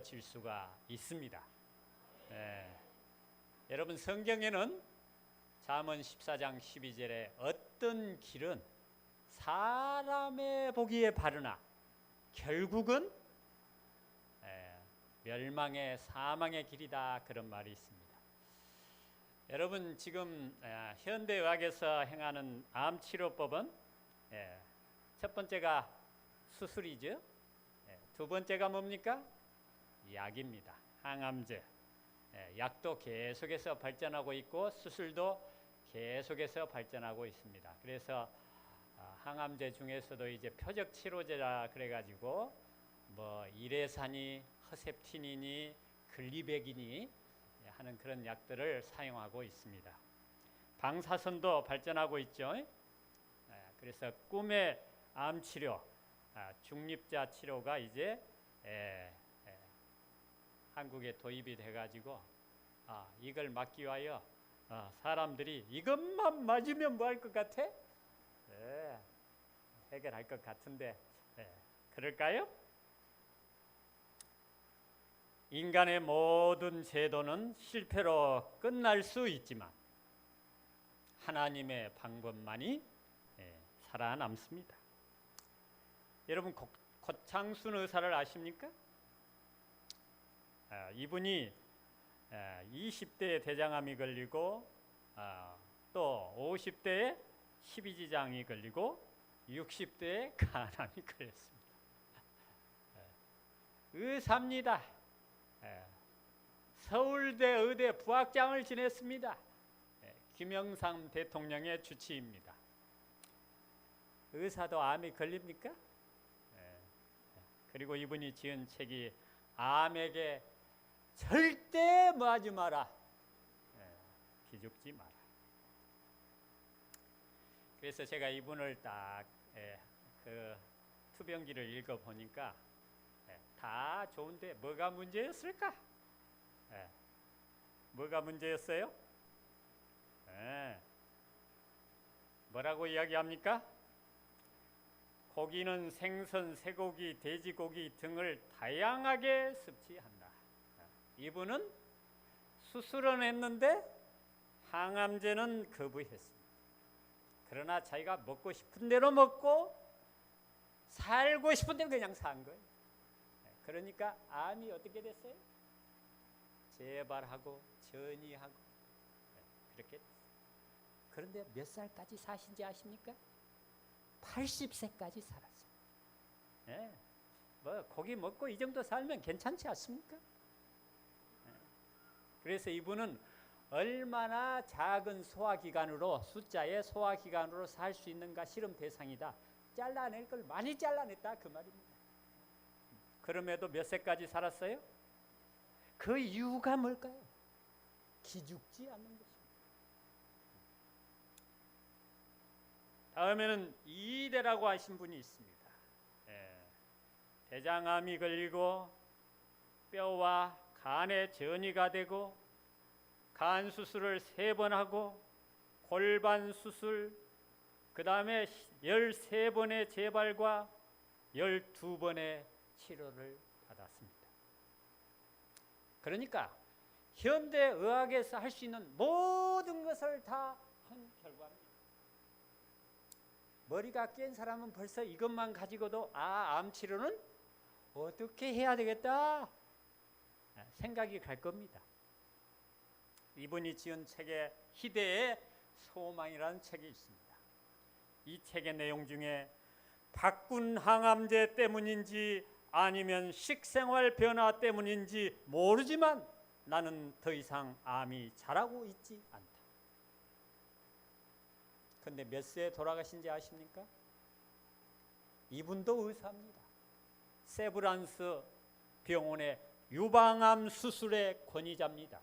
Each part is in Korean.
고칠 수가 있습니다. 여러분, 성경에는 잠언 14장 12절에 어떤 길은 사람의 보기에 바르나 결국은 멸망의 사망의 길이다, 그런 말이 있습니다. 여러분, 지금 현대의학에서 행하는 암치료법은 첫 번째가 수술이죠. 두 번째가 뭡니까? 약입니다. 항암제. 약도 계속해서 발전하고 있고 수술도 계속해서 발전하고 있습니다. 그래서 항암제 중에서도 이제 표적 치료제라 그래가지고 뭐 이레산이, 허셉틴이니, 글리백이니 하는 그런 약들을 사용하고 있습니다. 방사선도 발전하고 있죠. 그래서 꿈의 암 치료, 중립자 치료가 이제 한국에 도입이 돼가지고 이걸 막기 위하여 사람들이 이것만 맞으면 뭐 할 것 같아? 해결할 것 같은데 그럴까요? 인간의 모든 제도는 실패로 끝날 수 있지만 하나님의 방법만이 살아남습니다. 여러분, 고창순 의사를 아십니까? 이분이 20대에 대장암이 걸리고 또 50대에 십이지장이 걸리고 60대에 간암이 걸렸습니다. 의사입니다. 서울대 의대 부학장을 지냈습니다. 김영삼 대통령의 주치의입니다. 의사도 암이 걸립니까? 그리고 이분이 지은 책이 암에게 절대 뭐 하지 마라, 기죽지 마라. 그래서 제가 이분을 딱 그 투병기를 읽어보니까 다 좋은데 뭐가 문제였을까? 뭐가 문제였어요? 뭐라고 이야기합니까? 고기는 생선, 쇠고기, 돼지고기 등을 다양하게 섭취한다. 이분은 수술은 했는데 항암제는 거부했습니다. 그러나 자기가 먹고 싶은 대로 먹고 살고 싶은 대로 그냥 산 거예요. 그러니까 암이 어떻게 됐어요? 재발하고 전이하고 그렇게 됐어요. 그런데 몇 살까지 사신지 아십니까? 80세까지 살았어요. 뭐 고기 먹고 이 정도 살면 괜찮지 않습니까? 그래서 이분은 얼마나 작은 소화기관으로, 숫자의 소화기관으로 살 수 있는가 실험 대상이다. 잘라낼 걸 많이 잘라냈다, 그 말입니다. 그럼에도 몇 세까지 살았어요? 그 이유가 뭘까요? 기죽지 않는 것입니다. 다음에는 이대라고 하신 분이 있습니다. 대장암이 걸리고 뼈와 간에 전이가 되고 간 수술을 3번 하고 골반 수술, 그 다음에 13번의 재발과 12번의 치료를 받았습니다. 그러니까 현대의학에서 할 수 있는 모든 것을 다 한 결과입니다. 머리가 깬 사람은 벌써 이것만 가지고도 암 치료는 어떻게 해야 되겠다 생각이 갈 겁니다. 이분이 지은 책에 희대의 소망이라는 책이 있습니다. 이 책의 내용 중에 바꾼 항암제 때문인지 아니면 식생활 변화 때문인지 모르지만 나는 더 이상 암이 자라고 있지 않다. 그런데 몇 세에 돌아가신지 아십니까? 이분도 의사입니다. 세브란스 병원의 유방암 수술의 권위자입니다.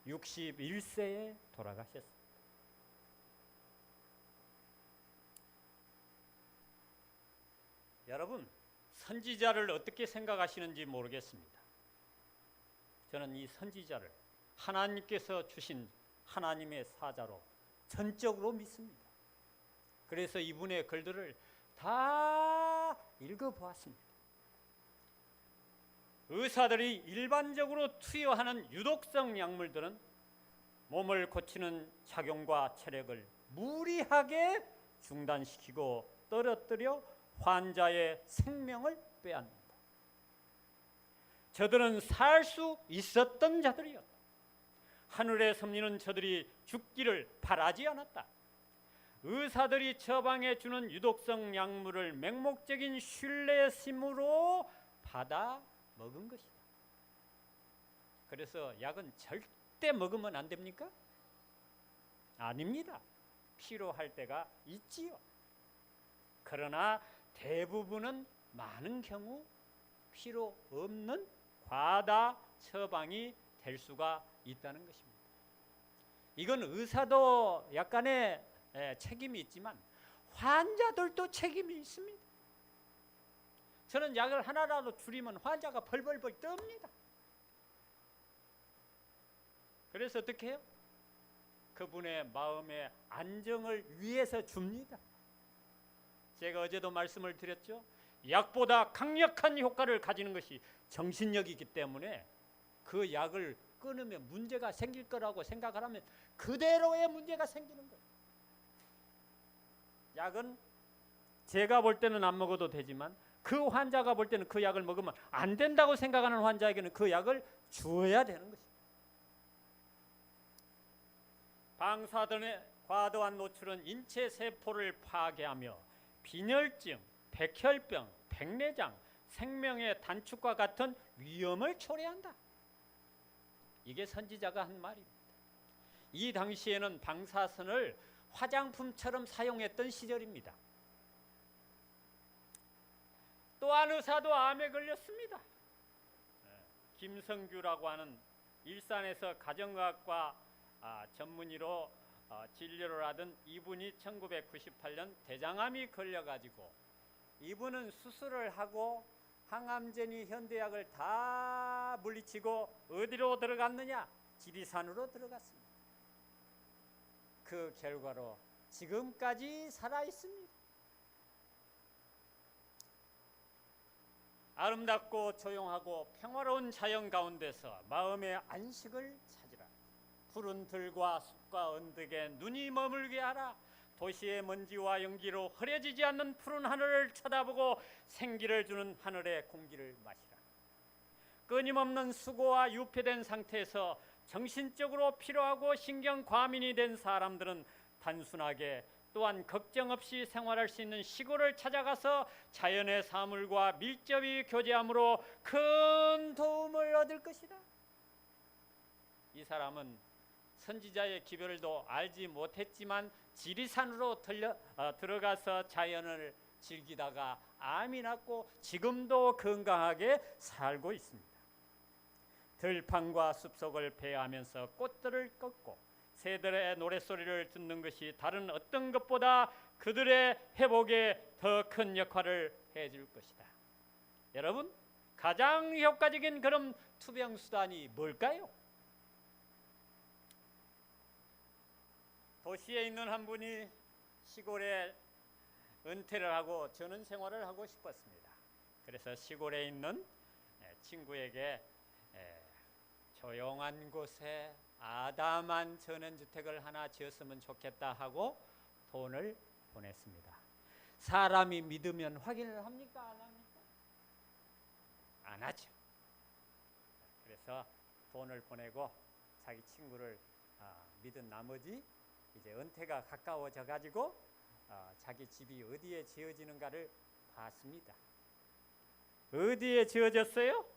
61세에 돌아가셨습니다. 여러분, 선지자를 어떻게 생각하시는지 모르겠습니다. 저는 이 선지자를 하나님께서 주신 하나님의 사자로 전적으로 믿습니다. 그래서 이분의 글들을 다 읽어보았습니다. 의사들이 일반적으로 투여하는 유독성 약물들은 몸을 고치는 작용과 체력을 무리하게 중단시키고 떨어뜨려 환자의 생명을 빼앗는다. 저들은 살 수 있었던 자들이었다. 하늘의 섭리는 저들이 죽기를 바라지 않았다. 의사들이 처방해 주는 유독성 약물을 맹목적인 신뢰심으로 받아 먹은 것이다. 그래서 약은 절대 먹으면 안 됩니까? 아닙니다. 필요할 때가 있지요. 그러나 대부분은 많은 경우 필요 없는 과다 처방이 될 수가 있다는 것입니다. 이건 의사도 약간의 책임이 있지만 환자들도 책임이 있습니다. 저는 약을 하나라도 줄이면 환자가 벌벌벌 떱니다. 그래서 어떻게 해요? 그분의 마음의 안정을 위해서 줍니다. 제가 어제도 말씀을 드렸죠. 약보다 강력한 효과를 가지는 것이 정신력이기 때문에 그 약을 끊으면 문제가 생길 거라고 생각을 하면 그대로의 문제가 생기는 거예요. 약은 제가 볼 때는 안 먹어도 되지만 그 환자가 볼 때는 그 약을 먹으면 안 된다고 생각하는 환자에게는 그 약을 주어야 되는 것입니다. 방사선의 과도한 노출은 인체 세포를 파괴하며 빈혈증, 백혈병, 백내장, 생명의 단축과 같은 위험을 초래한다. 이게 선지자가 한 말입니다. 이 당시에는 방사선을 화장품처럼 사용했던 시절입니다. 또 한 의사도 암에 걸렸습니다. 김성규라고 하는 일산에서 가정의학과 전문의로 진료를 하던 이분이 1998년 대장암이 걸려가지고 이분은 수술을 하고 항암제니 현대약을 다 물리치고 어디로 들어갔느냐? 지리산으로 들어갔습니다. 그 결과로 지금까지 살아 있습니다. 아름답고 조용하고 평화로운 자연 가운데서 마음의 안식을 찾으라. 푸른 들과 숲과 언덕에 눈이 머물게 하라. 도시의 먼지와 연기로 흐려지지 않는 푸른 하늘을 쳐다보고 생기를 주는 하늘의 공기를 마시라. 끊임없는 수고와 유폐된 상태에서 정신적으로 피로하고 신경 과민이 된 사람들은 단순하게 또한 걱정 없이 생활할 수 있는 시골을 찾아가서 자연의 사물과 밀접히 교제함으로 큰 도움을 얻을 것이다. 이 사람은 선지자의 기별도 알지 못했지만 지리산으로 들어가서 자연을 즐기다가 암이 났고 지금도 건강하게 살고 있습니다. 들판과 숲속을 배회하면서 꽃들을 꺾고 새들의 노랫소리를 듣는 것이 다른 어떤 것보다 그들의 회복에 더 큰 역할을 해줄 것이다. 여러분, 가장 효과적인 그런 투병 수단이 뭘까요? 도시에 있는 한 분이 시골에 은퇴를 하고 전원 생활을 하고 싶었습니다. 그래서 시골에 있는 친구에게 조용한 곳에 아담한 전원주택을 하나 지었으면 좋겠다 하고 돈을 보냈습니다. 사람이 믿으면 확인을 합니까? 안 합니까? 안 하죠. 그래서 돈을 보내고 자기 친구를 믿은 나머지 이제 은퇴가 가까워져 가지고 자기 집이 어디에 지어지는가를 봤습니다. 어디에 지어졌어요?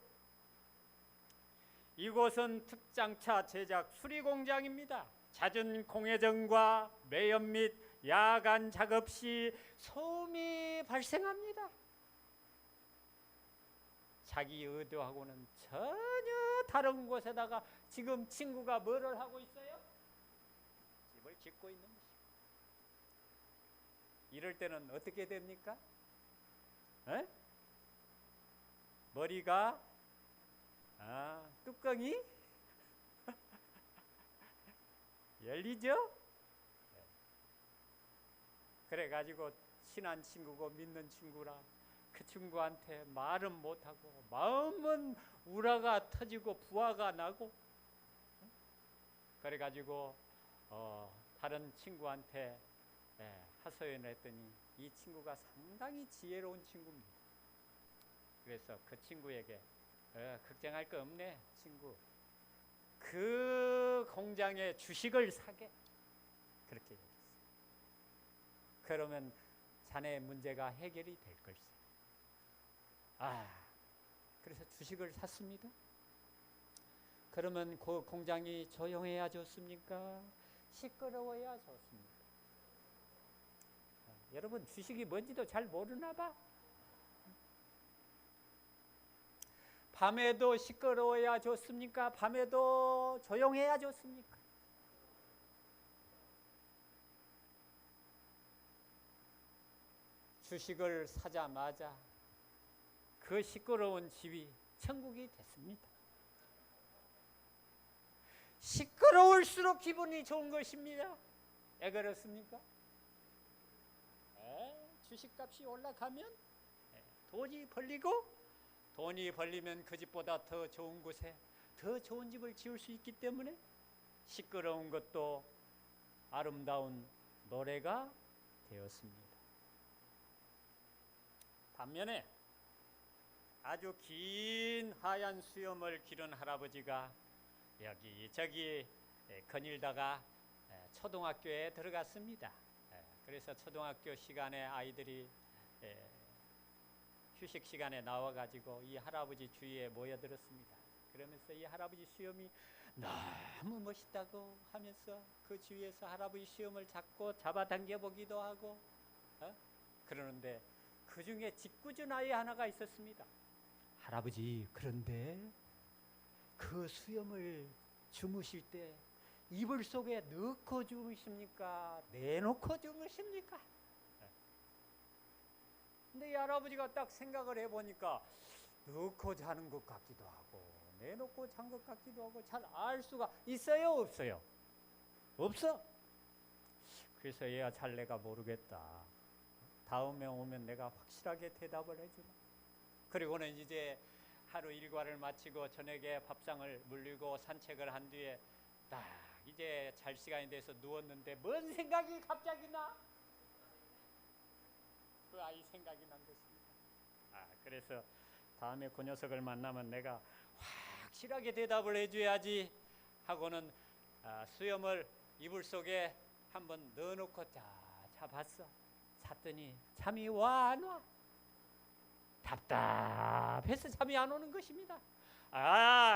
이곳은 특장차 제작 수리공장입니다. 잦은 공회전과 매연 및 야간 작업 시 소음이 발생합니다. 자기 의도하고는 전혀 다른 곳에다가 지금 친구가 뭐를 하고 있어요? 집을 짓고 있는 것입니다. 이럴 때는 어떻게 됩니까? 에? 머리가 뚜껑이 열리죠? 그래가지고 친한 친구고 믿는 친구라 그 친구한테 말은 못하고 마음은 불화가 터지고 부화가 나고, 그래가지고 다른 친구한테 하소연을 했더니 이 친구가 상당히 지혜로운 친구입니다. 그래서 그 친구에게 걱정할 거 없네 친구, 그 공장의 주식을 사게, 그렇게 얘기했어요. 그러면 자네의 문제가 해결이 될 걸세. 그래서 주식을 샀습니다. 그러면 그 공장이 조용해야 좋습니까? 시끄러워야 좋습니까? 여러분 주식이 뭔지도 잘 모르나 봐. 밤에도 시끄러워야 좋습니까? 밤에도 조용해야 좋습니까? 주식을 사자마자 그 시끄러운 집이 천국이 됐습니다. 시끄러울수록 기분이 좋은 것입니다. 왜 그렇습니까? 주식값이 올라가면 돈이 벌리고, 돈이 벌리면 그 집보다 더 좋은 곳에 더 좋은 집을 지을 수 있기 때문에 시끄러운 것도 아름다운 노래가 되었습니다. 반면에 아주 긴 하얀 수염을 기른 할아버지가 여기저기 거닐다가 초등학교에 들어갔습니다. 그래서 초등학교 시간에 아이들이 휴식 시간에 나와가지고 이 할아버지 주위에 모여들었습니다. 그러면서 이 할아버지 수염이 너무 멋있다고 하면서 그 주위에서 할아버지 수염을 잡아당겨 보기도 하고, 그러는데 그 중에 짓궂은 아이 하나가 있었습니다. 할아버지, 그런데 그 수염을 주무실 때 이불 속에 넣고 주무십니까? 내놓고 주무십니까? 근데 이 할아버지가 딱 생각을 해보니까 넣고 자는 것 같기도 하고 내놓고 잔 것 같기도 하고 잘 알 수가 있어요, 없어요? 없어. 그래서 얘가 잘 내가 모르겠다. 다음에 오면 내가 확실하게 대답을 해주마. 그리고는 이제 하루 일과를 마치고 저녁에 밥상을 물리고 산책을 한 뒤에 딱 이제 잘 시간이 돼서 누웠는데 뭔 생각이 갑자기 나? 그 아이 생각이 난 것입니다. 그래서 다음에 그 녀석을 만나면 내가 확실하게 대답을 해줘야지 하고는 수염을 이불 속에 한번 넣어놓고 자봤어. 잤더니 잠이 와 안 와? 답답해서 잠이 안 오는 것입니다.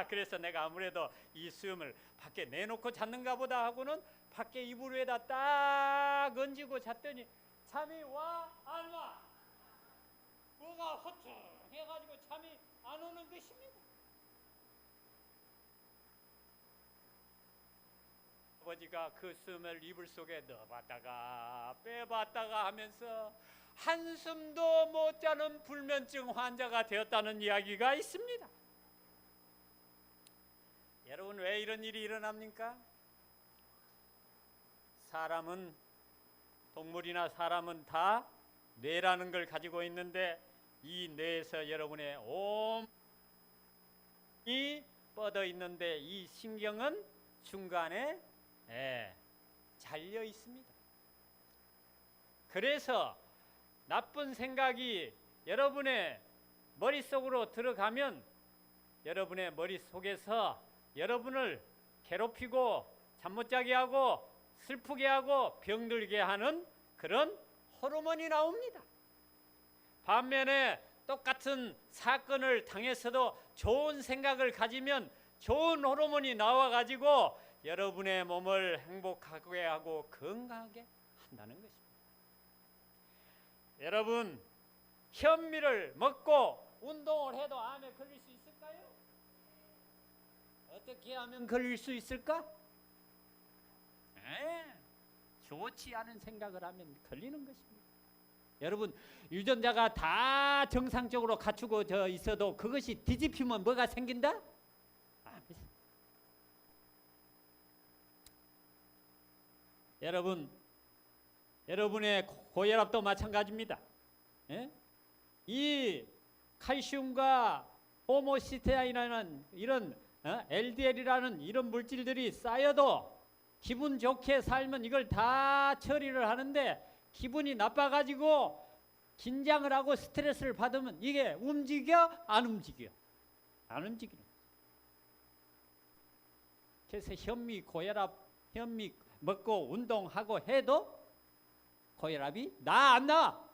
그래서 내가 아무래도 이 수염을 밖에 내놓고 잤는가 보다 하고는 밖에 이불 위에다 딱 얹고 잤더니 잠이 와 안 와? 뭐가 허퉁해가지고 잠이 안 오는 것입니다. 아버지가 그 수염을 이불 속에 넣어봤다가 빼봤다가 하면서 한숨도 못 자는 불면증 환자가 되었다는 이야기가 있습니다. 여러분, 왜 이런 일이 일어납니까? 사람은, 동물이나 사람은 다 뇌라는 걸 가지고 있는데 이 뇌에서 여러분의 온이 뻗어 있는데 이 신경은 중간에 잘려 있습니다. 그래서 나쁜 생각이 여러분의 머릿속으로 들어가면 여러분의 머릿속에서 여러분을 괴롭히고 잠 못 자게 하고 슬프게 하고 병들게 하는 그런 호르몬이 나옵니다. 반면에 똑같은 사건을 당해서도 좋은 생각을 가지면 좋은 호르몬이 나와가지고 여러분의 몸을 행복하게 하고 건강하게 한다는 것입니다. 여러분, 현미를 먹고 운동을 해도 암에 걸릴 수 있을까요? 어떻게 하면 걸릴 수 있을까? 좋지 않은 생각을 하면 걸리는 것입니다. 여러분, 유전자가 다 정상적으로 갖추고 있어도 그것이 뒤집히면 뭐가 생긴다? 여러분의 고혈압도 마찬가지입니다. 이 칼슘과 호모시스테인이라는 이런 LDL이라는 이런 물질들이 쌓여도 기분 좋게 살면 이걸 다 처리를 하는데 기분이 나빠가지고 긴장을 하고 스트레스를 받으면 이게 움직여? 안 움직여? 안 움직이는. 그래서 현미, 고혈압, 현미 먹고 운동하고 해도 고혈압이 나 안 나?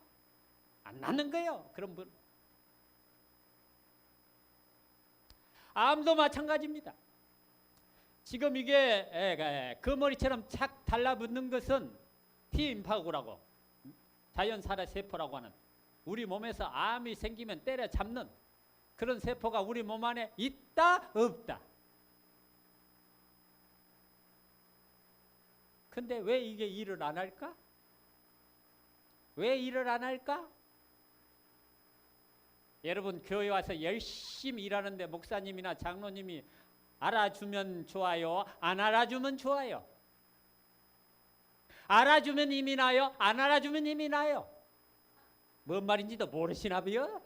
안 나는 거예요. 그런 분. 암도 마찬가지입니다. 지금 이게 그 머리처럼 착 달라붙는 것은 T임파구라고 자연살해세포라고 하는 우리 몸에서 암이 생기면 때려잡는 그런 세포가 우리 몸 안에 있다 없다. 근데 왜 이게 일을 안 할까? 왜 일을 안 할까? 여러분 교회 와서 열심히 일하는데 목사님이나 장로님이 알아주면 좋아요? 안 알아주면 좋아요? 알아주면 힘이 나요? 안 알아주면 힘이 나요? 뭔 말인지도 모르시나 봐요?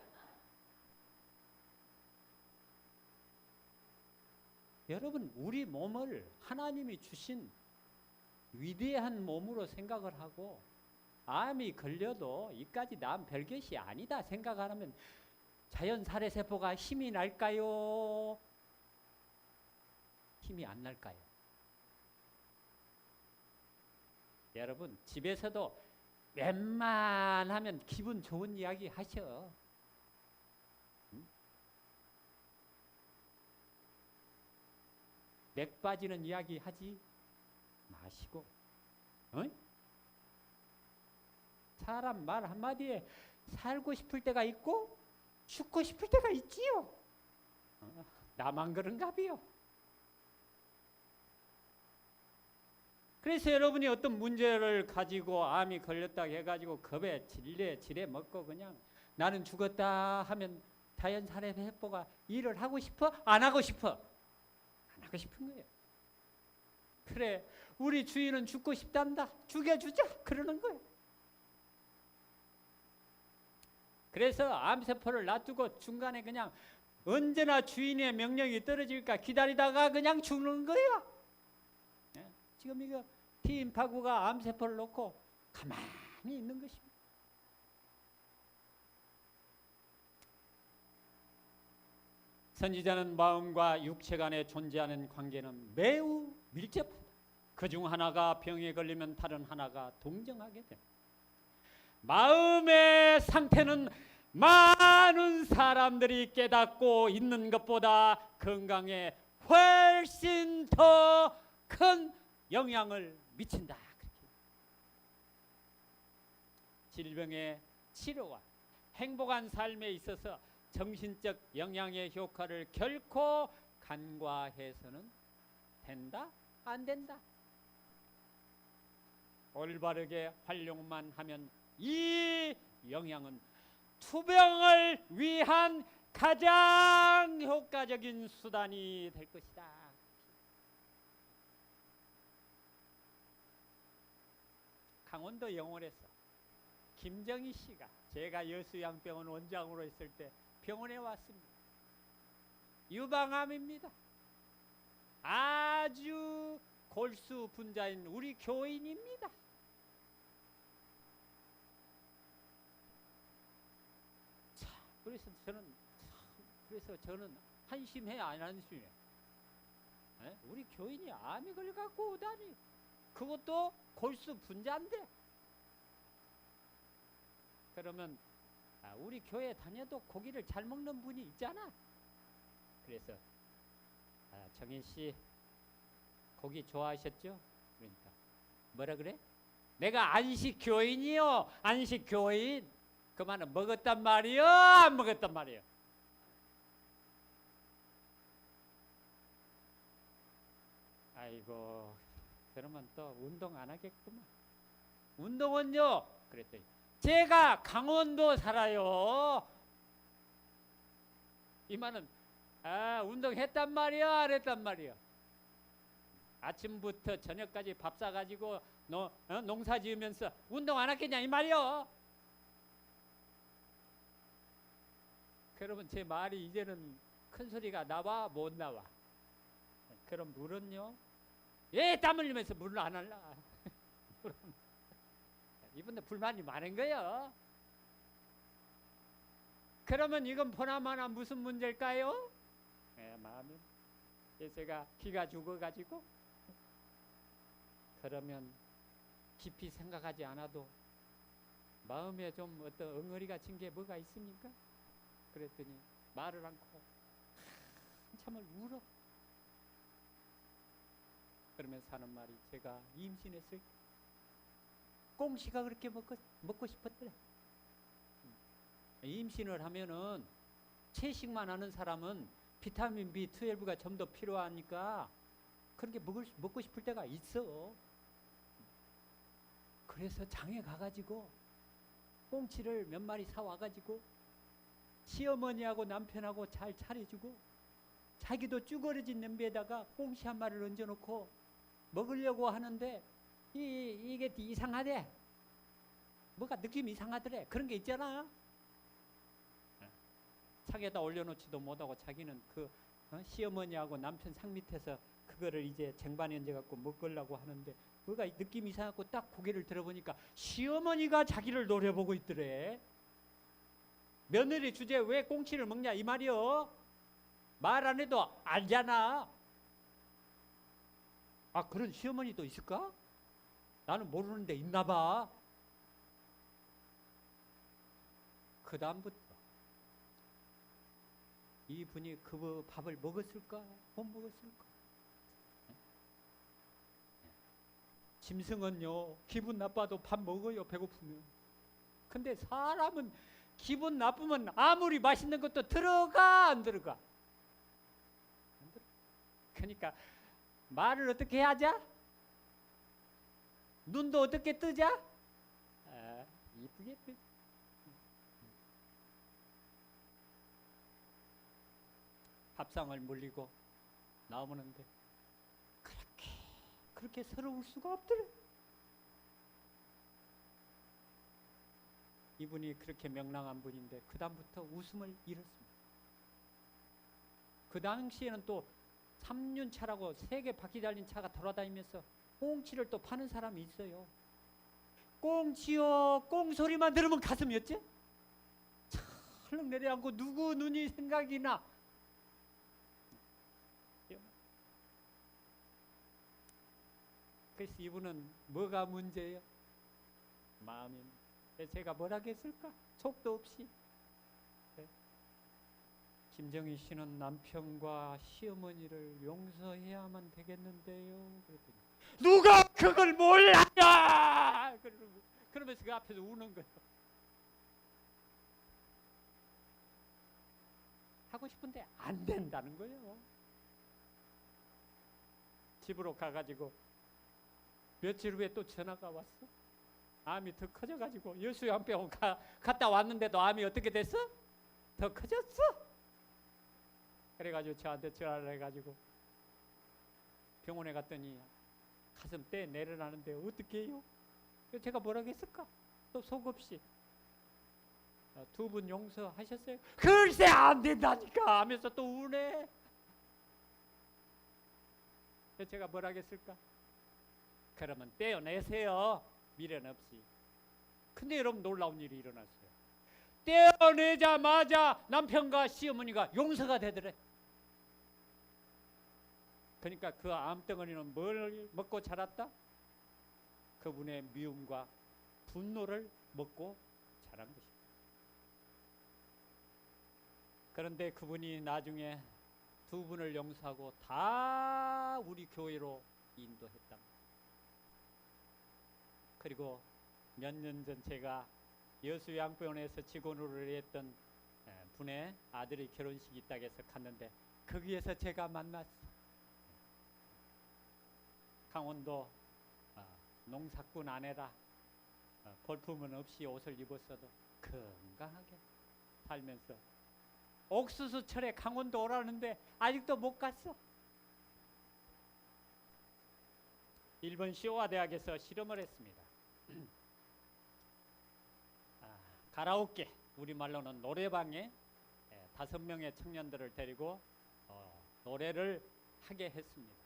여러분 우리 몸을 하나님이 주신 위대한 몸으로 생각을 하고 암이 걸려도 이까지 남 별것이 아니다 생각하면 자연살해세포가 힘이 날까요? 힘이 안 날까요? 여러분 집에서도 웬만하면 기분 좋은 이야기 하셔. 응? 맥 빠지는 이야기 하지 마시고 응? 사람 말 한마디에 살고 싶을 때가 있고 죽고 싶을 때가 있지요. 나만 그런가 봐요. 그래서 여러분이 어떤 문제를 가지고 암이 걸렸다 해가지고 겁에 지레 먹고 그냥 나는 죽었다 하면 자연살해세포가 일을 하고 싶어? 안 하고 싶어? 안 하고 싶은 거예요. 그래 우리 주인은 죽고 싶단다. 죽여주자 그러는 거예요. 그래서 암세포를 놔두고 중간에 그냥 언제나 주인의 명령이 떨어질까 기다리다가 그냥 죽는 거예요. 지금 이거 T임파구가 암세포를 놓고 가만히 있는 것입니다. 선지자는 마음과 육체 간에 존재하는 관계는 매우 밀접하다. 그중 하나가 병에 걸리면 다른 하나가 동정하게 됩니다. 마음의 상태는 많은 사람들이 깨닫고 있는 것보다 건강에 훨씬 더 큰 영향을 미친다. 질병의 치료와 행복한 삶에 있어서 정신적 영향의 효과를 결코 간과해서는 된다? 안 된다? 올바르게 활용만 하면 이 영향은 투병을 위한 가장 효과적인 수단이 될 것이다. 강원도 영월에서 김정희 씨가 제가 여수양병원 원장으로 있을 때 병원에 왔습니다. 유방암입니다. 아주 골수 분자인 우리 교인입니다. 자, 그래서 저는 한심해 안 한심해? 우리 교인이 암이 걸려갖고 오다니. 그것도 골수 분자인데. 그러면 우리 교회 다녀도 고기를 잘 먹는 분이 있잖아. 그래서 정인 씨 고기 좋아하셨죠? 그러니까 뭐라 그래? 내가 안식 교인이요. 안식 교인. 그 말은 먹었단 말이요? 안 먹었단 말이요? 아이고 그러면 또 운동 안 하겠구만. 운동은요? 그랬더니 제가 강원도 살아요. 이 말은 운동했단 말이야 안 했단 말이야? 아침부터 저녁까지 밥 사가지고 농사 지으면서 운동 안 했겠냐 이 말이요. 그러면 제 말이 이제는 큰 소리가 나와 못 나와? 그럼 물은요? 왜 땀 흘리면서 물을 안 할라? 이분들 불만이 많은 거예요. 그러면 이건 보나마나 무슨 문제일까요? 마음이. 제가 기가 죽어가지고 그러면 깊이 생각하지 않아도 마음에 좀 어떤 엉어리가 친 게 뭐가 있습니까? 그랬더니 말을 않고 한참을 울어. 그러면서 하는 말이, 제가 임신했을 꽁시가 그렇게 먹고 싶었더래. 임신을 하면은 채식만 하는 사람은 비타민 B12가 좀 더 필요하니까 그렇게 먹고 싶을 때가 있어. 그래서 장에 가가지고 꽁치를 몇 마리 사와가지고 시어머니하고 남편하고 잘 차려주고 자기도 쭈그러진 냄비에다가 꽁치 한 마리를 얹어놓고 먹으려고 하는데 이게 이상하대. 뭐가 느낌이 이상하더래. 그런 게 있잖아. 창에다 올려놓지도 못하고 자기는 시어머니하고 남편 상 밑에서 그거를 이제 쟁반에 얹어갖고 먹으려고 하는데 뭐가 느낌이 이상하고 딱 고개를 들어보니까 시어머니가 자기를 노려보고 있더래. 며느리 주제에 왜 꽁치를 먹냐 이 말이요. 말 안 해도 알잖아. 아, 그런 시어머니도 있을까? 나는 모르는데 있나 봐. 그 다음부터 이분이 그 밥을 먹었을까? 못 먹었을까? 짐승은요, 기분 나빠도 밥 먹어요, 배고프면. 근데 사람은 기분 나쁘면 아무리 맛있는 것도 들어가, 안 들어가? 안 들어가. 그러니까 말을 어떻게 하자? 눈도 어떻게 뜨자? 이쁘게 뜨. 밥상을 물리고 나오는데 그렇게 서러울 수가 없더래. 이분이 그렇게 명랑한 분인데 그 다음부터 웃음을 잃었습니다. 그 당시에는 또 3륜차라고 3개 바퀴 달린 차가 돌아다니면서 꽁치를 또 파는 사람이 있어요. 꽁치요, 꽁소리만 들으면 가슴이 어째? 철렁 내려앉고 누구 눈이 생각이 나. 그래서 이분은 뭐가 문제예요? 마음입니다. 제가 뭐라겠을까? 촉도 없이. 김정희 씨는 남편과 시어머니를 용서해야만 되겠는데요. 그랬더니 누가 그걸 몰라요! 그러면서 그 앞에서 우는 거예요. 하고 싶은데 안 된다는 거예요. 집으로 가가지고 며칠 후에 또 전화가 왔어. 암이 더 커져가지고 여수양병원 갔다 왔는데도 암이 어떻게 됐어? 더 커졌어. 그래가지고 저한테 전화를 해가지고 병원에 갔더니 가슴 떼 내려나는데 어떻게 해요? 제가 뭐라고 했을까? 또 속없이 두 분 용서하셨어요? 글쎄 안 된다니까 하면서 또 우네. 제가 뭐라고 했을까? 그러면 떼어내세요. 미련 없이. 근데 여러분 놀라운 일이 일어났어요. 떼어내자마자 남편과 시어머니가 용서가 되더래. 그러니까 그 암덩어리는 뭘 먹고 자랐다? 그분의 미움과 분노를 먹고 자란 것입니다. 그런데 그분이 나중에 두 분을 용서하고 다 우리 교회로 인도했다. 그리고 몇 년 전 제가 여수양병원에서 직원으로 했던 분의 아들의 결혼식이 있다고 해서 갔는데 거기에서 제가 만났어. 강원도 농사꾼 아내라 볼품은 없이 옷을 입었어도 건강하게 살면서 옥수수철에 강원도 오라는데 아직도 못 갔어. 일본 쇼와 대학에서 실험을 했습니다. 가라오케, 우리말로는 노래방에 5명의 청년들을 데리고 노래를 하게 했습니다.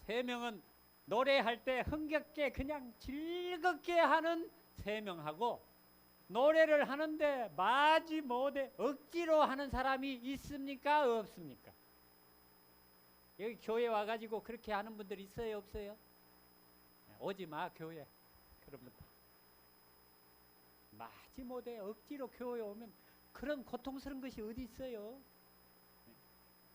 3명은 노래할 때 흥겹게 그냥 즐겁게 하는 3명하고 노래를 하는데 마지못해 억지로 하는 사람이 있습니까? 없습니까? 여기 교회 와가지고 그렇게 하는 분들 있어요? 없어요? 오지 마 교회. 그러면 마지못해 억지로 교회 오면 그런 고통스러운 것이 어디 있어요?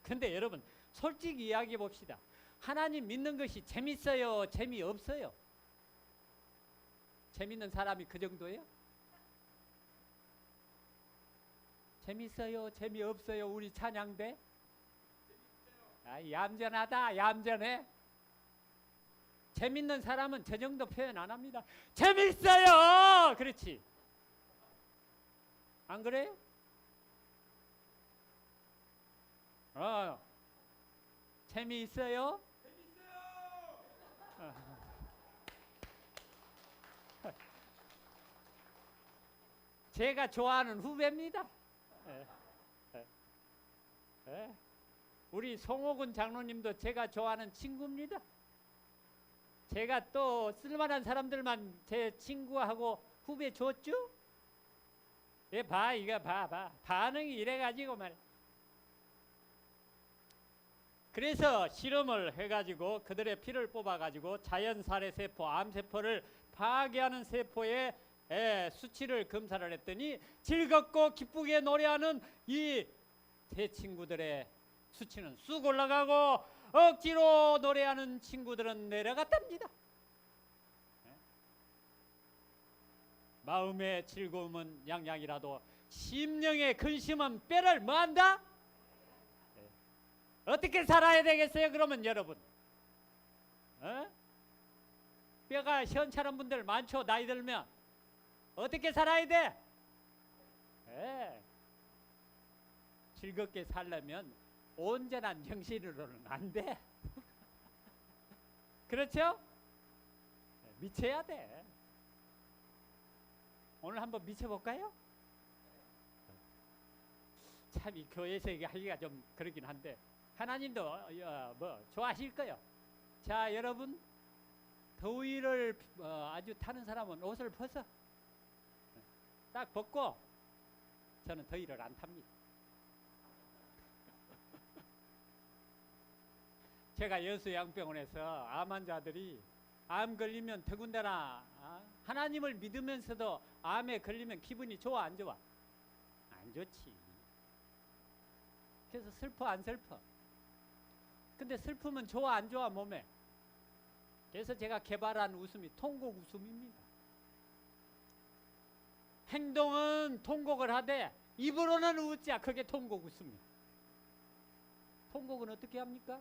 근데 여러분 솔직히 이야기해 봅시다. 하나님 믿는 것이 재밌어요? 재미없어요? 재밌는 사람이 그 정도예요? 재밌어요? 재미없어요? 우리 찬양대? 얌전하다 얌전해. 재밌는 사람은 저 정도 표현 안 합니다. 재밌어요! 그렇지. 안 그래요? 재미있어요? 제가 좋아하는 후배입니다. 우리 송옥은 장로님도 제가 좋아하는 친구입니다. 제가 또 쓸만한 사람들만 제 친구하고 후배 줬죠? 이거 봐. 반응이 이래가지고 말. 그래서 실험을 해가지고 그들의 피를 뽑아가지고 자연살해 세포, 암세포를 파괴하는 세포의 수치를 검사를 했더니 즐겁고 기쁘게 노래하는 이 세 친구들의 수치는 쑥 올라가고 억지로 노래하는 친구들은 내려갔답니다. 마음의 즐거움은 양양이라도 심령의 근심은 뼈를 뭐한다? 어떻게 살아야 되겠어요? 그러면 여러분 뼈가 시원찮은 분들 많죠. 나이 들면 어떻게 살아야 돼? 즐겁게 살려면 온전한 정신으로는 안 돼. 그렇죠? 미쳐야 돼. 오늘 한번 미쳐볼까요? 참 이 교회에서 하기가 좀 그러긴 한데 하나님도 좋아하실 거예요. 자 여러분 더위를 아주 타는 사람은 옷을 벗어. 딱 벗고 저는 더위를 안 탑니다. 제가 여수양병원에서 암 환자들이 암 걸리면 더군다나 하나님을 믿으면서도 암에 걸리면 기분이 좋아 안 좋아? 안 좋지. 그래서 슬퍼 안 슬퍼? 근데 슬프면 좋아 안 좋아 몸에? 그래서 제가 개발한 웃음이 통곡 웃음입니다. 행동은 통곡을 하되 입으로는 웃자. 그게 통곡 웃음이야. 통곡은 어떻게 합니까?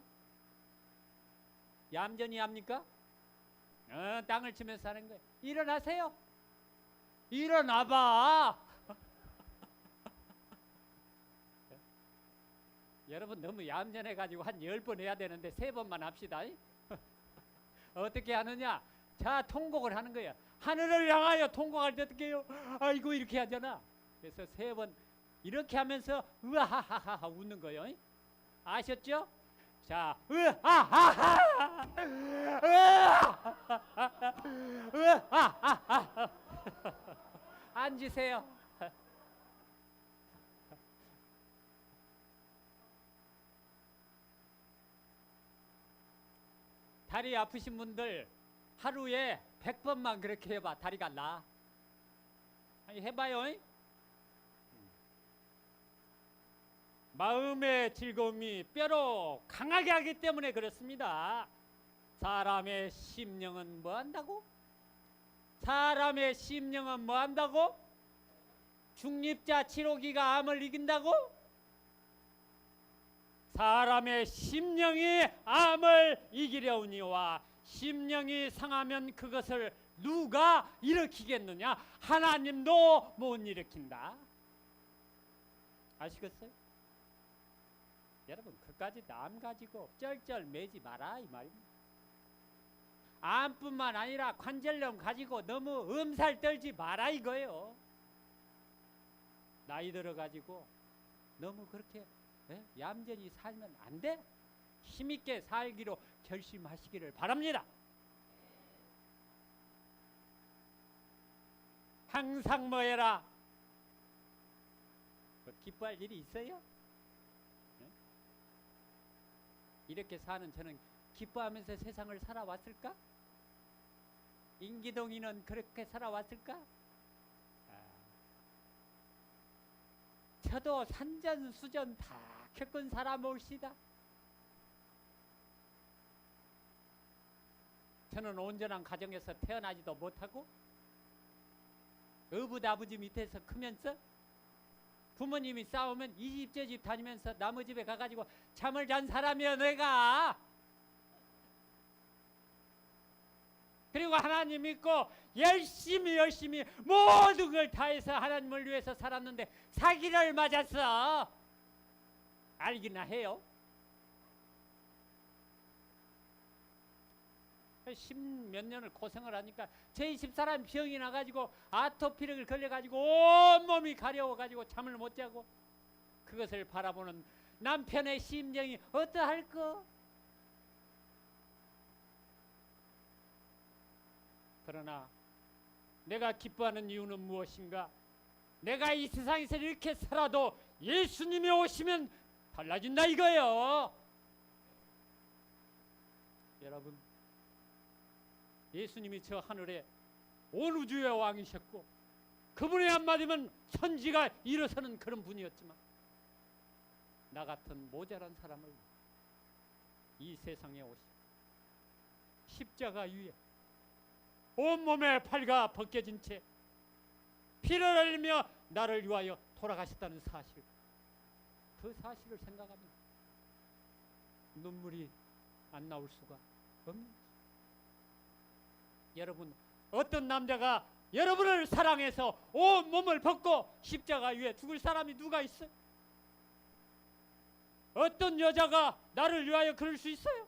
얌전히 합니까? 땅을 치면서 하는 거예요. 일어나세요. 일어나봐. 여러분 너무 얌전해가지고 한 10번 해야 되는데 3번만 합시다. 어떻게 하느냐? 자 통곡을 하는 거예요. 하늘을 향하여 통곡할 때 어떻게 해요? 아이고 이렇게 하잖아. 그래서 3번 이렇게 하면서 으하하하 웃는 거예요. 아셨죠? 자, 으하하하 으하하하 앉으세요. 다리 아프신 분들 하루에 100번만 그렇게 해봐. 다리가 나. 아니 해봐요. 마음의 즐거움이 뼈로 강하게 하기 때문에 그렇습니다. 사람의 심령은 뭐 한다고? 사람의 심령은 뭐 한다고? 중립자 7호기가 암을 이긴다고? 사람의 심령이 암을 이기려우니와 심령이 상하면 그것을 누가 일으키겠느냐? 하나님도 못 일으킨다. 아시겠어요? 여러분 그까지 남 가지고 쩔쩔 매지 마라 이 말입니다. 암뿐만 아니라 관절염 가지고 너무 엄살 떨지 마라 이거예요. 나이 들어 가지고 너무 그렇게 얌전히 살면 안 돼. 힘있게 살기로 결심하시기를 바랍니다. 항상 뭐 해라? 기뻐할 일이 있어요? 이렇게 사는 저는 기뻐하면서 세상을 살아왔을까? 인기동이는 그렇게 살아왔을까? 저도 산전수전 다 겪은 사람올시다. 저는 온전한 가정에서 태어나지도 못하고 어부다부지 밑에서 크면서 부모님이 싸우면 이 집 저 집 다니면서 남의 집에 가가지고 잠을 잔 사람이야 내가. 그리고 하나님 믿고 열심히 모든 걸 다해서 하나님을 위해서 살았는데 사기를 맞았어. 알기나 해요. 10몇 년을 고생을 하니까 제 집사람 병이 나가지고 아토피를 걸려가지고 온몸이 가려워가지고 잠을 못 자고 그것을 바라보는 남편의 심정이 어떠할까? 그러나 내가 기뻐하는 이유는 무엇인가? 내가 이 세상에서 이렇게 살아도 예수님이 오시면 달라진다 이거예요. 여러분, 예수님이 저 하늘에 온 우주의 왕이셨고 그분의 한마디면 천지가 일어서는 그런 분이었지만 나 같은 모자란 사람을 이 세상에 오시 십자가 위에 온몸에 팔과 벗겨진 채 피를 흘리며 나를 위하여 돌아가셨다는 사실, 그 사실을 생각하면 눈물이 안 나올 수가 없는. 여러분, 어떤 남자가 여러분을 사랑해서 온 몸을 벗고 십자가 위에 죽을 사람이 누가 있어요? 어떤 여자가 나를 위하여 그럴 수 있어요?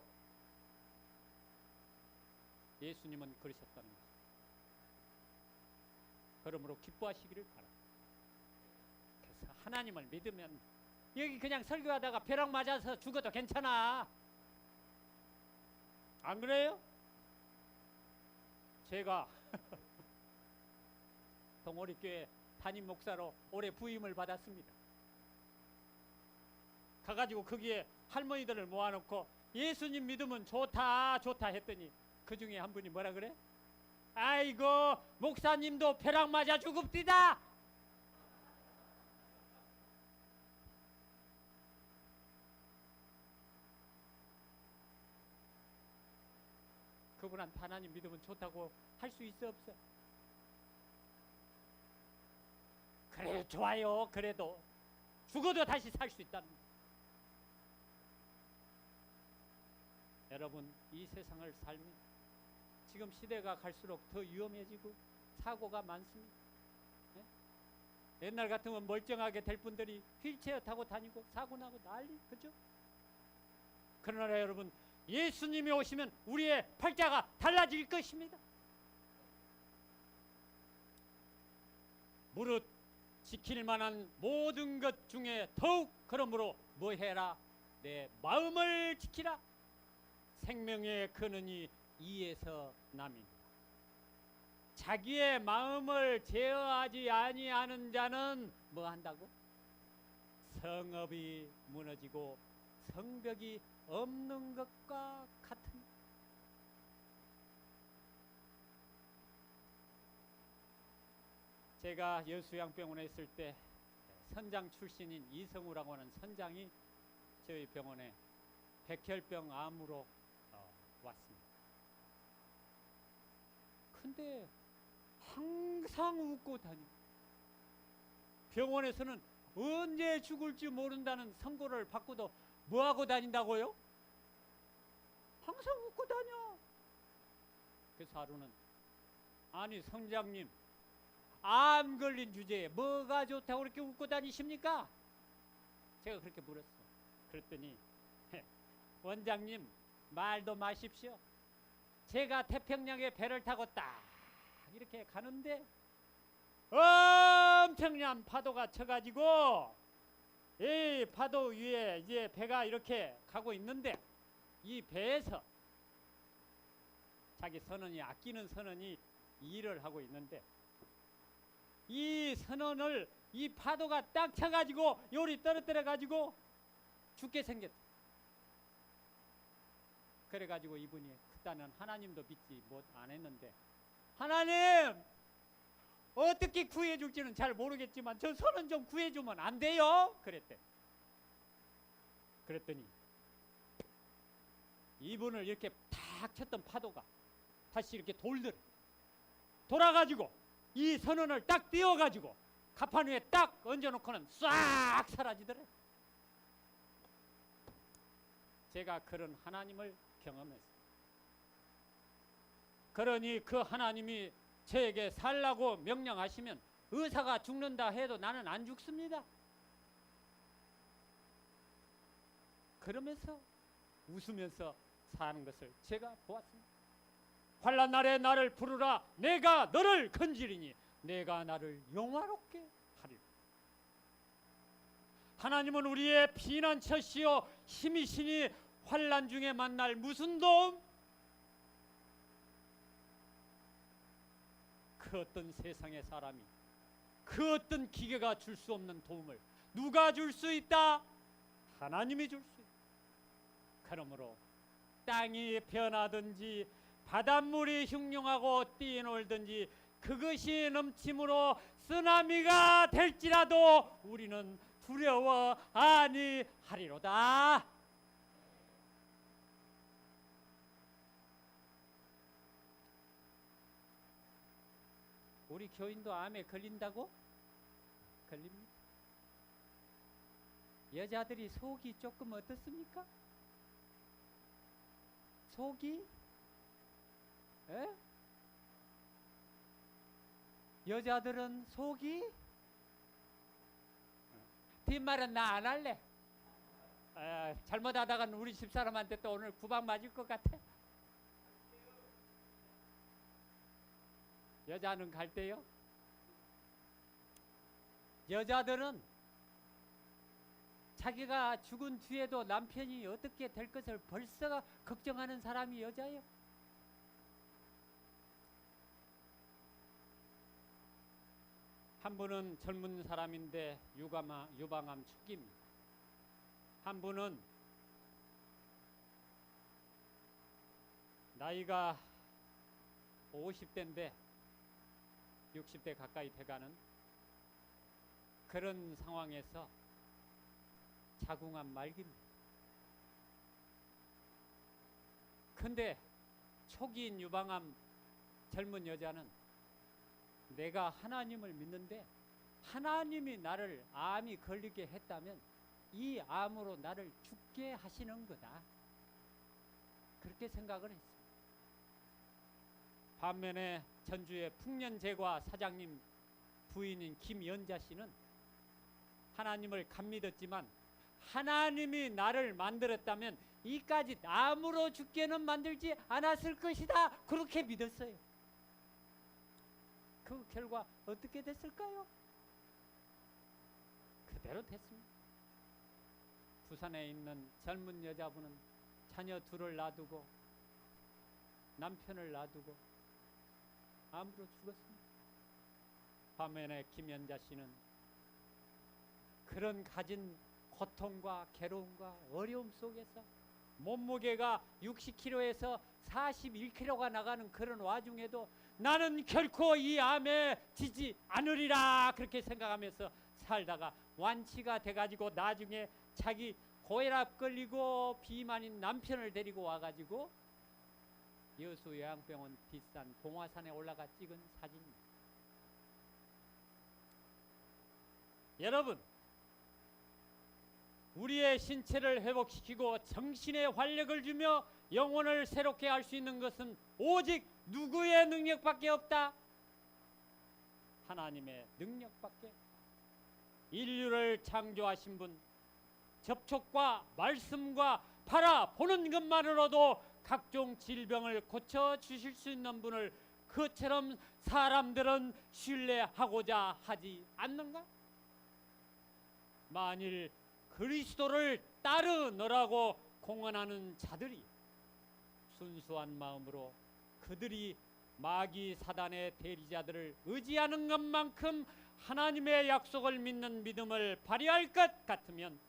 예수님은 그러셨다는 것입니다. 그러므로 기뻐하시기를 바랍니다. 그래서 하나님을 믿으면 여기 그냥 설교하다가 벼락 맞아서 죽어도 괜찮아. 안 그래요? 제가 동호리교회 담임 목사로 올해 부임을 받았습니다. 가가지고 거기에 할머니들을 모아놓고 예수님 믿으면 좋다 했더니 그 중에 한 분이 뭐라 그래? 아이고 목사님도 벼락 맞아 죽읍디다. 그분한테 하나님 믿으면 좋다고 할 수 있어 없어? 그래 좋아요. 그래도 죽어도 다시 살 수 있다는 거예요. 여러분, 이 세상을 살면 지금 시대가 갈수록 더 위험해지고 사고가 많습니다. 네? 옛날 같으면 멀쩡하게 될 분들이 휠체어 타고 다니고 사고 나고 난리, 그죠? 그러나 여러분, 예수님이 오시면 우리의 팔자가 달라질 것입니다. 무릇 지킬 만한 모든 것 중에 더욱 그러므로 뭐 해라? 내 마음을 지키라. 생명의 근원이 이에서 남입니다. 자기의 마음을 제어하지 아니하는 자는 뭐 한다고? 성읍이 무너지고 성벽이 없는 것과 같은. 제가 여수양병원에 있을 때 선장 출신인 이성우라고 하는 선장이 저희 병원에 백혈병 암으로 왔습니다. 근데 항상 웃고 다니고 병원에서는 언제 죽을지 모른다는 선고를 받고도 뭐하고 다닌다고요? 항상 웃고 다녀. 그래서 하루는 아니 성장님, 암 걸린 주제에 뭐가 좋다고 그렇게 웃고 다니십니까? 제가 그렇게 물었어. 그랬더니 원장님 말도 마십시오. 제가 태평양에 배를 타고 딱 이렇게 가는데 엄청난 파도가 쳐가지고 이 파도 위에 이제 배가 이렇게 가고 있는데 이 배에서 자기 선원이 아끼는 선원이 일을 하고 있는데 이 선원을 이 파도가 딱 쳐가지고 요리 떨어뜨려 가지고 죽게 생겼다. 그래가지고 이분이 그때는 하나님도 믿지 못 안 했는데 하나님 어떻게 구해줄지는 잘 모르겠지만 저 선원 좀 구해주면 안 돼요? 그랬대. 그랬더니 이분을 이렇게 탁 쳤던 파도가 다시 이렇게 돌아가지고 이 선원을 딱 띄워가지고 가판 위에 딱 얹어놓고는 싹 사라지더래. 제가 그런 하나님을 경험했어요. 그러니 그 하나님이 저에게 살라고 명령하시면 의사가 죽는다 해도 나는 안 죽습니다. 그러면서 웃으면서 사는 것을 제가 보았습니다. 환난 날에 나를 부르라. 내가 너를 건지리니 내가 나를 영화롭게 하리라. 하나님은 우리의 피난처시요 힘이시니 환난 중에 만날 무슨 도움? 그 어떤 세상의 사람이 그 어떤 기계가 줄 수 없는 도움을 누가 줄 수 있다? 하나님이 줄 수 있다. 그러므로 땅이 변하든지 바닷물이 흉흉하고 뛰놀든지 그것이 넘침으로 쓰나미가 될지라도 우리는 두려워 아니하리로다. 우리 교인도 암에 걸린다고? 걸립니다. 여자들이 속이 조금 어떻습니까? 속이? 에? 여자들은 속이? 뒷말은 나 안 할래. 잘못하다간 우리 집사람한테 또 오늘 구박 맞을 것 같아. 여자는 갈 때요? 여자들은 자기가 죽은 뒤에도 남편이 어떻게 될 것을 벌써 걱정하는 사람이 여자예요. 한 분은 젊은 사람인데 유방암 초기입니다. 한 분은 나이가 50대인데 60대 가까이 돼가는 그런 상황에서 자궁암 말기입니다. 근데 초기인 유방암 젊은 여자는 내가 하나님을 믿는데 하나님이 나를 암이 걸리게 했다면 이 암으로 나를 죽게 하시는 거다. 그렇게 생각을 했어요. 반면에 전주의 풍년제과 사장님 부인인 김연자 씨는 하나님을 간 믿었지만 하나님이 나를 만들었다면 이까지 암으로 죽게는 만들지 않았을 것이다. 그렇게 믿었어요. 그 결과 어떻게 됐을까요? 그대로 됐습니다. 부산에 있는 젊은 여자분은 자녀 둘을 놔두고 남편을 놔두고 암으로 죽었습니다. 반면에 김연자 씨는 그런 가진 고통과 괴로움과 어려움 속에서 몸무게가 60kg에서 41kg가 나가는 그런 와중에도 나는 결코 이 암에 지지 않으리라 그렇게 생각하면서 살다가 완치가 돼가지고 나중에 자기 고혈압 걸리고 비만인 남편을 데리고 와가지고 여수 요양병원 뒷산 봉화산에 올라가 찍은 사진입니다. 여러분, 우리의 신체를 회복시키고 정신에 활력을 주며 영혼을 새롭게 할 수 있는 것은 오직 누구의 능력밖에 없다? 하나님의 능력밖에. 인류를 창조하신 분, 접촉과 말씀과 바라보는 것만으로도 각종 질병을 고쳐주실 수 있는 분을 그처럼 사람들은 신뢰하고자 하지 않는가? 만일 그리스도를 따르느라고 공언하는 자들이 순수한 마음으로 그들이 마귀 사단의 대리자들을 의지하는 것만큼 하나님의 약속을 믿는 믿음을 발휘할 것 같으면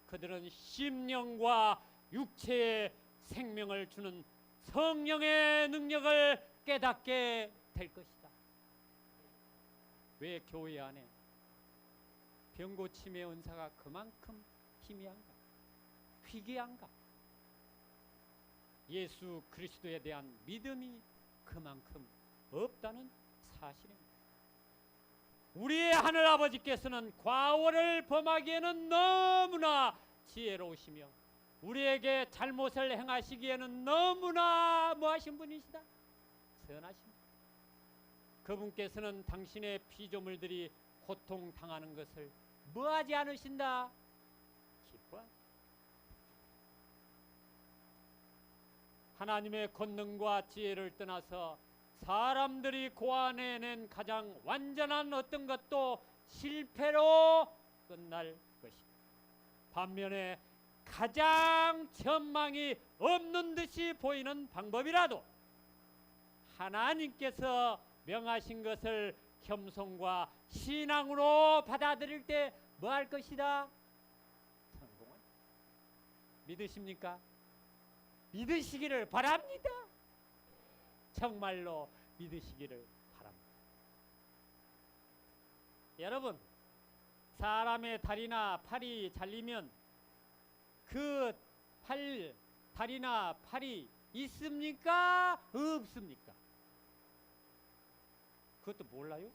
그들은 심령과 육체의 생명을 주는 성령의 능력을 깨닫게 될 것이다. 왜 교회 안에 병고침의 은사가 그만큼 희미한가? 희귀한가? 예수 그리스도에 대한 믿음이 그만큼 없다는 사실입니다. 우리의 하늘아버지께서는 과오를 범하기에는 너무나 지혜로우시며 우리에게 잘못을 행하시기에는 너무나 뭐하신 분이시다? 선하십니다. 그분께서는 당신의 피조물들이 고통당하는 것을 뭐하지 않으신다? 기뻐. 하나님의 권능과 지혜를 떠나서 사람들이 고안해낸 가장 완전한 어떤 것도 실패로 끝날 것입니다. 반면에 가장 전망이 없는 듯이 보이는 방법이라도 하나님께서 명하신 것을 겸손과 신앙으로 받아들일 때 뭐 할 것이다? 성공을. 믿으십니까? 믿으시기를 바랍니다. 정말로 믿으시기를 바랍니다. 여러분, 사람의 다리나 팔이 잘리면 그 다리나 팔이 있습니까? 없습니까? 그것도 몰라요?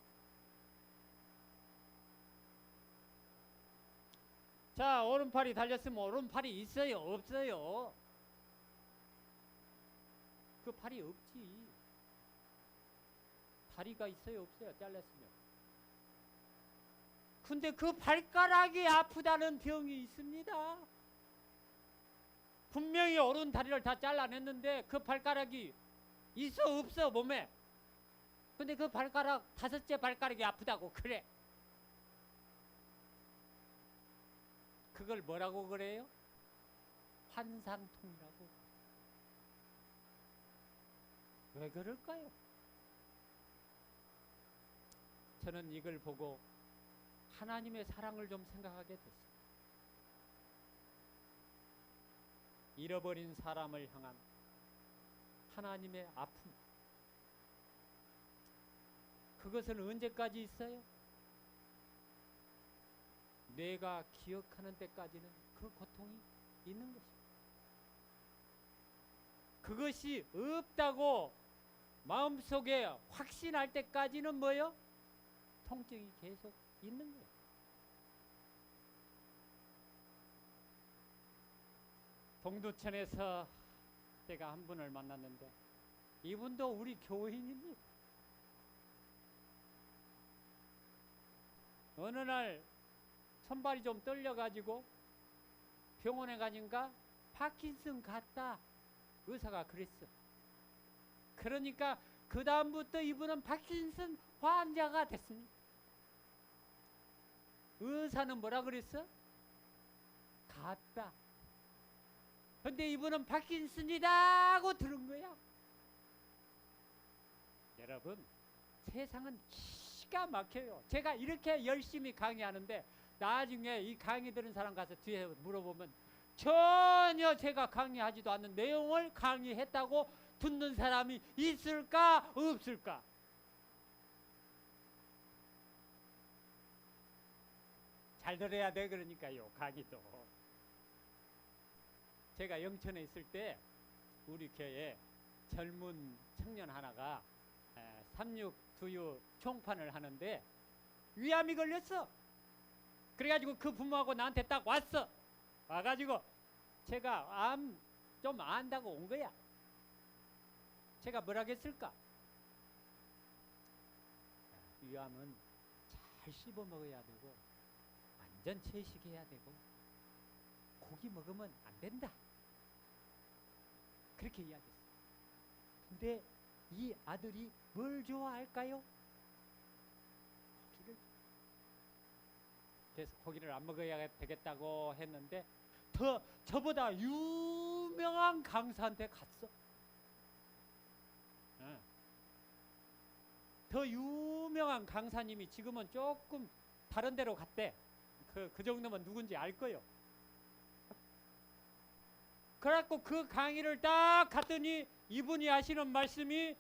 자, 오른팔이 달렸으면 오른팔이 있어요? 없어요? 그 팔이 없지. 다리가 있어요? 없어요? 잘렸으면. 근데 그 발가락이 아프다는 병이 있습니다. 분명히 오른 다리를 다 잘라냈는데 그 발가락이 있어 없어 몸에. 근데 그 발가락 5째 발가락이 아프다고 그래. 그걸 뭐라고 그래요? 환상통이라고. 왜 그럴까요? 저는 이걸 보고 하나님의 사랑을 좀 생각하게 됐어요. 잃어버린 사람을 향한 하나님의 아픔. 그것은 언제까지 있어요? 내가 기억하는 때까지는 그 고통이 있는 것입니다. 그것이 없다고 마음속에 확신할 때까지는 뭐요? 통증이 계속 있는 거예요. 동두천에서 제가 한 분을 만났는데 이분도 우리 교인입니다. 어느 날 손발이 좀 떨려가지고 병원에 가니까 파킨슨 같다. 의사가 그랬어. 그러니까 그 다음부터 이분은 파킨슨 환자가 됐습니다. 의사는 뭐라 그랬어? 같다. 근데 이분은 파킨슨이다 하고 들은 거야. 여러분, 세상은 기가 막혀요. 제가 이렇게 열심히 강의하는데 나중에 이 강의 들은 사람 가서 뒤에 물어보면 전혀 제가 강의하지도 않는 내용을 강의했다고 듣는 사람이 있을까 없을까? 잘 들어야 돼. 그러니까요, 강의도. 제가 영천에 있을 때 우리 교회에 젊은 청년 하나가 삼육두유 총판을 하는데 위암이 걸렸어. 그래가지고 그 부모하고 나한테 딱 왔어. 와가지고 제가 암 좀 안다고 온 거야. 제가 뭐라 했을까? 위암은 잘 씹어 먹어야 되고 완전 채식해야 되고 고기 먹으면 안 된다. 그렇게 이야기했어요. 근데 이 아들이 뭘 좋아할까요? 고기를. 돼서 고기를 안 먹어야 되겠다고 했는데 더 저보다 유명한 강사한테 갔어. 더 유명한 강사님이 지금은 조금 다른 데로 갔대. 그 정도면 누군지 알 거요. 그래갖고 그 강의를 딱 갔더니 이분이 하시는 말씀이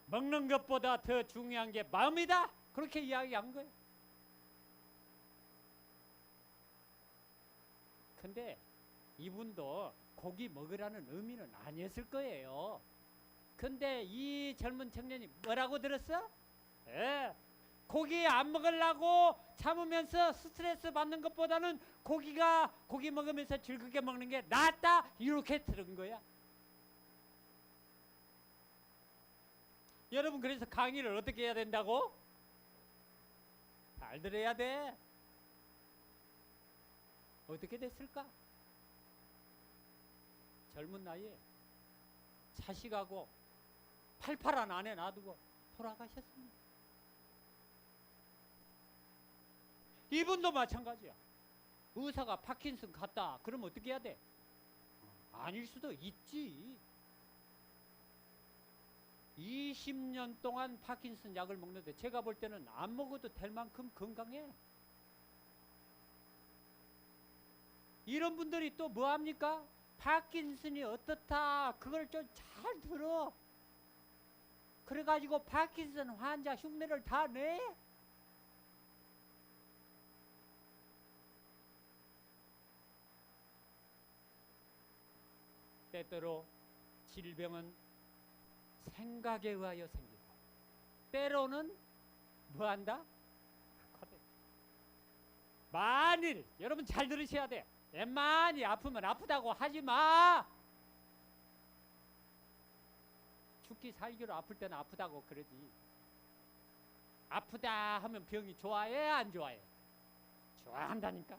먹는 것보다 더 중요한 게 마음이다. 그렇게 이야기한 거예요. 근데 이분도 고기 먹으라는 의미는 아니었을 거예요. 근데 이 젊은 청년이 뭐라고 들었어? 고기 안 먹으려고 참으면서 스트레스 받는 것보다는 고기 먹으면서 즐겁게 먹는 게 낫다. 이렇게 들은 거야. 여러분, 그래서 강의를 어떻게 해야 된다고? 잘 들어야 돼. 어떻게 됐을까? 젊은 나이에 자식하고 팔팔한 아내 놔두고 돌아가셨습니다. 이분도 마찬가지야. 의사가 파킨슨 갔다. 그럼 어떻게 해야 돼? 아닐 수도 있지. 20년 동안 파킨슨 약을 먹는데 제가 볼 때는 안 먹어도 될 만큼 건강해. 이런 분들이 또 뭐 합니까? 파킨슨이 어떻다. 그걸 좀 잘 들어. 그래가지고 파킨슨 환자 흉내를 다 내. 때때로 질병은 생각에 의하여 생기고 때로는 뭐한다? 만일 여러분 잘 들으셔야 돼. 많이 아프면 아프다고 하지 마. 죽기 살기로 아플 때는 아프다고 그러지. 아프다 하면 병이 좋아해 안 좋아해? 좋아한다니까.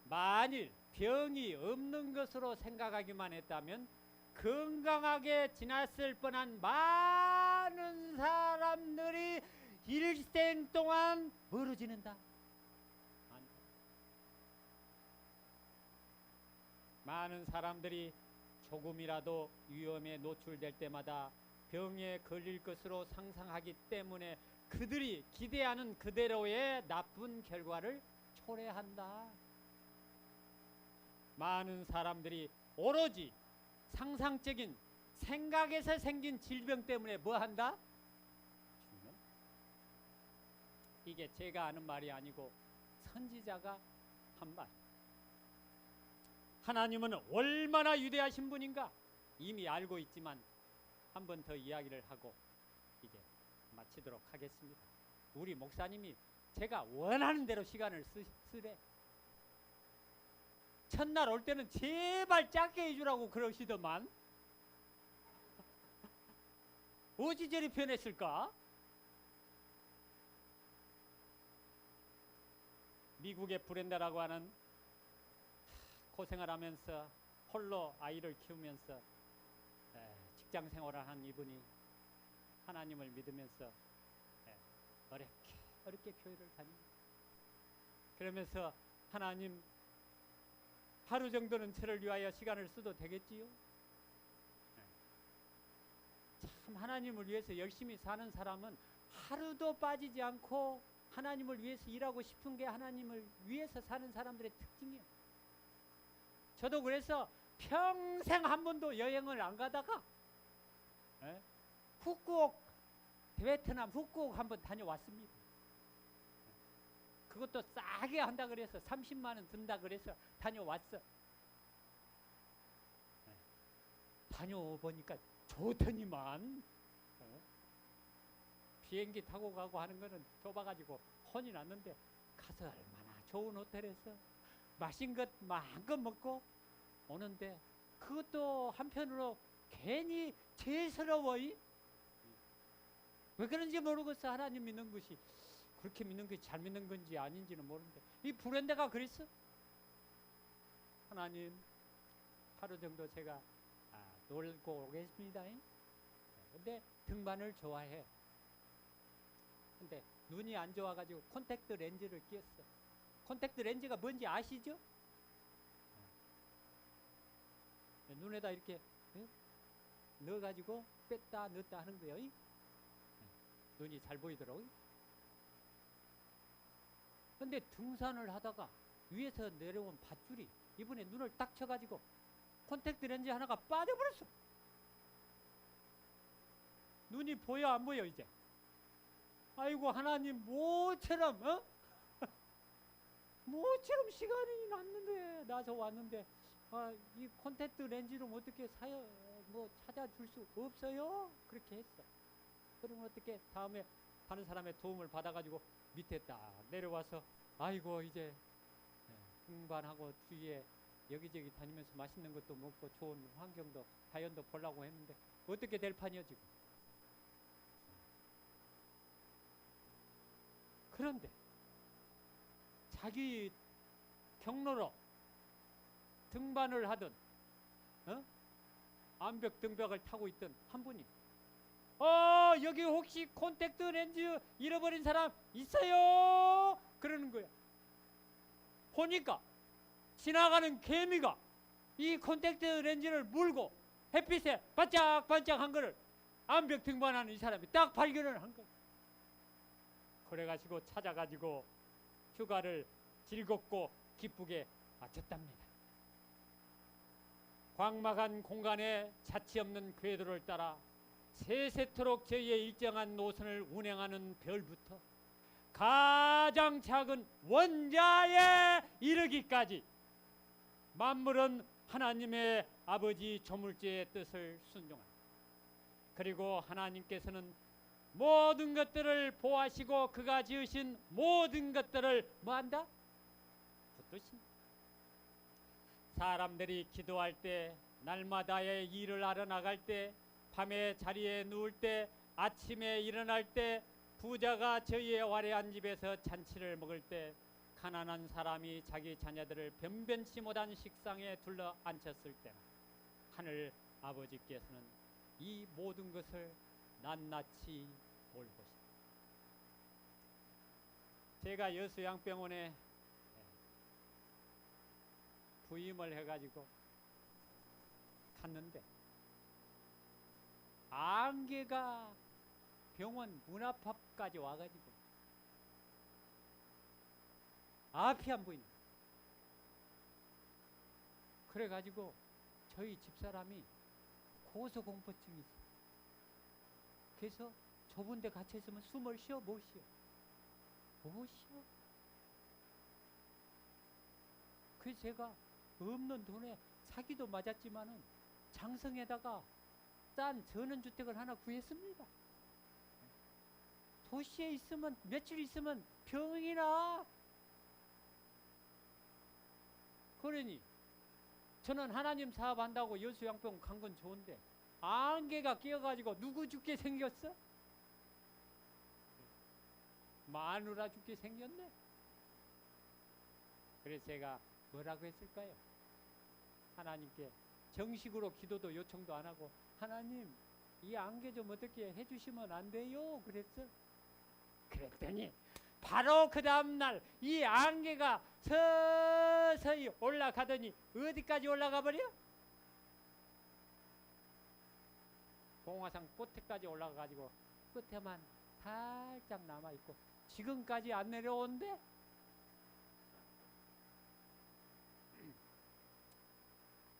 만일 병이 없는 것으로 생각하기만 했다면 건강하게 지났을 뻔한 많은 사람들이 일생 동안 멀어지는다. 많은 사람들이 조금이라도 위험에 노출될 때마다 병에 걸릴 것으로 상상하기 때문에 그들이 기대하는 그대로의 나쁜 결과를 초래한다. 많은 사람들이 오로지 상상적인 생각에서 생긴 질병 때문에 뭐 한다? 이게 제가 하는 말이 아니고 선지자가 한 말. 하나님은 얼마나 위대하신 분인가 이미 알고 있지만 한 번 더 이야기를 하고 이제 마치도록 하겠습니다. 우리 목사님이 제가 원하는 대로 시간을 쓰래. 첫날 올 때는 제발 짧게 해주라고 그러시더만 어찌 저리 변했을까? 미국의 브렌다라고 하는 고생을 하면서 홀로 아이를 키우면서 직장 생활을 한 이분이 하나님을 믿으면서 어렵게 교회를 다닙니다. 그러면서 하나님 하루 정도는 저를 위하여 시간을 써도 되겠지요? 참 하나님을 위해서 열심히 사는 사람은 하루도 빠지지 않고 하나님을 위해서 일하고 싶은 게 하나님을 위해서 사는 사람들의 특징이에요. 저도 그래서 평생 한 번도 여행을 안 가다가 후쿠옥, 베트남 후쿠옥 한번 다녀왔습니다. 그것도 싸게 한다 그래서 30만 원 든다 그래서 다녀왔어. 다녀보니까 좋더니만 비행기 타고 가고 하는 거는 좁아가지고 혼이 났는데 가서 얼마나 좋은 호텔에서 맛있는 것 마음껏 먹고 오는데 그것도 한편으로 괜히 죄스러워. 왜 그런지 모르겠어. 하나님 믿는 것이 그렇게 믿는 것이 잘 믿는 건지 아닌지는 모르는데 이 브랜드가 그랬어. 하나님 하루 정도 제가 놀고 오겠습니다. 근데 등반을 좋아해. 근데 눈이 안 좋아가지고 콘택트 렌즈를 끼웠어. 콘택트 렌즈가 뭔지 아시죠? 눈에다 이렇게 넣어가지고 뺐다 넣었다 하는 거예요. 눈이 잘 보이더라고요. 근데 등산을 하다가 위에서 내려온 밧줄이 이번에 눈을 딱 쳐가지고 콘택트 렌즈 하나가 빠져버렸어. 눈이 보여 안 보여 이제? 아이고 하나님 모처럼 모처럼 시간이 나서 왔는데 이 콘택트 렌즈를 어떻게 찾아줄 수 없어요? 그렇게 했어. 그러면 어떻게 다음에 다른 사람의 도움을 받아가지고 밑에 딱 내려와서 아이고 이제 등반하고 주위에 여기저기 다니면서 맛있는 것도 먹고 좋은 환경도 자연도 보려고 했는데 어떻게 될 판이요 지금? 그런데 자기 경로로 등반을 하던 암벽 등벽을 타고 있던 한 분이 여기 혹시 콘택트 렌즈 잃어버린 사람 있어요? 그러는 거야. 보니까 지나가는 개미가 이 콘택트 렌즈를 물고 햇빛에 반짝반짝한 거를 암벽 등반하는 이 사람이 딱 발견을 한 거야. 그래가지고 찾아가지고 휴가를 즐겁고 기쁘게 마쳤답니다. 광막한 공간에 자치 없는 궤도를 따라 세세토록 저희의 일정한 노선을 운행하는 별부터 가장 작은 원자에 이르기까지 만물은 하나님의 아버지 조물주의 뜻을 순종한다. 그리고 하나님께서는 모든 것들을 보호하시고 그가 지으신 모든 것들을 뭐한다? 붙드신다. 사람들이 기도할 때, 날마다의 일을 하러 나갈 때, 밤에 자리에 누울 때, 아침에 일어날 때, 부자가 저희의 화려한 집에서 잔치를 먹을 때, 가난한 사람이 자기 자녀들을 변변치 못한 식상에 둘러 앉혔을 때나 하늘 아버지께서는 이 모든 것을 낱낱이 돌보십니다. 제가 여수양병원에 부임을 해가지고 갔는데 안개가 병원 문 앞까지 와가지고 앞이 안 보인다. 그래가지고 저희 집사람이 고소공포증이 있어. 그래서 좁은 데 갇혀 있으면 숨을 쉬어 못 쉬어. 못 쉬어. 그래서 제가 없는 돈에 사기도 맞았지만은 장성에다가 싼 전원주택을 하나 구했습니다. 도시에 있으면 며칠 있으면 병이 나. 그러니 저는 하나님 사업한다고 여수양병 간 건 좋은데 안개가 끼어가지고 누구 죽게 생겼어? 마누라 죽게 생겼네. 그래서 제가 뭐라고 했을까요? 하나님께 정식으로 기도도 요청도 안 하고 하나님 이 안개 좀 어떻게 해주시면 안 돼요? 그랬어. 그랬더니 바로 그 다음날 이 안개가 서서히 올라가더니 어디까지 올라가 버려? 봉화산 끝에까지 올라가가지고 끝에만 살짝 남아있고 지금까지 안 내려온대?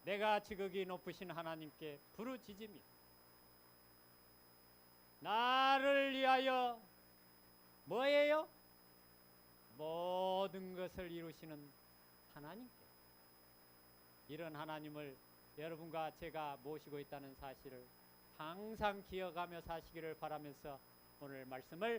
내가 지극히 높으신 하나님께 부르짖으며 나를 위하여 뭐예요? 모든 것을 이루시는 하나님께 이런 하나님을 여러분과 제가 모시고 있다는 사실을 항상 기억하며 사시기를 바라면서 오늘 말씀을